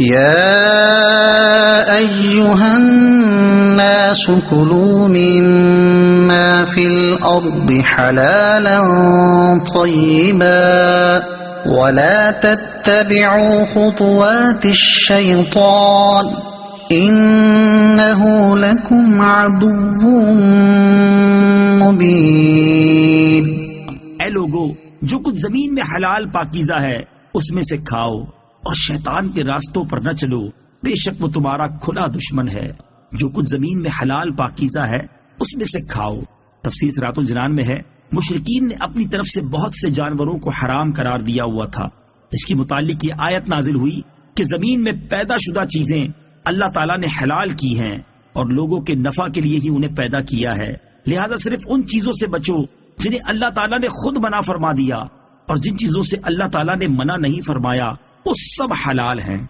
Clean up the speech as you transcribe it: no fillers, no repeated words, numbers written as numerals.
يا أيها الناس كلوا مما في الأرض حلالا طيبا ولا تتبعوا خطوات الشيطان إنه لكم عدو مبين۔ اے لوگو، جو کچھ زمین میں حلال پاکیزہ ہے اس میں سے کھاؤ، اور شیطان کے راستوں پر نہ چلو، بے شک وہ تمہارا کھلا دشمن ہے۔ جو کچھ زمین میں حلال پاکیزہ ہے اس میں سے کھاؤ۔ تفسیر صراط الجنان میں ہے، مشرکین نے اپنی طرف سے بہت سے جانوروں کو حرام قرار دیا ہوا تھا۔ اس کی متعلق یہ آیت نازل ہوئی کہ زمین میں پیدا شدہ چیزیں اللہ تعالیٰ نے حلال کی ہیں اور لوگوں کے نفع کے لیے ہی انہیں پیدا کیا ہے، لہذا صرف ان چیزوں سے بچو جنہیں اللہ تعالیٰ نے خود منع فرما دیا، اور جن چیزوں سے اللہ تعالیٰ نے منع نہیں فرمایا وہ سب حلال ہیں۔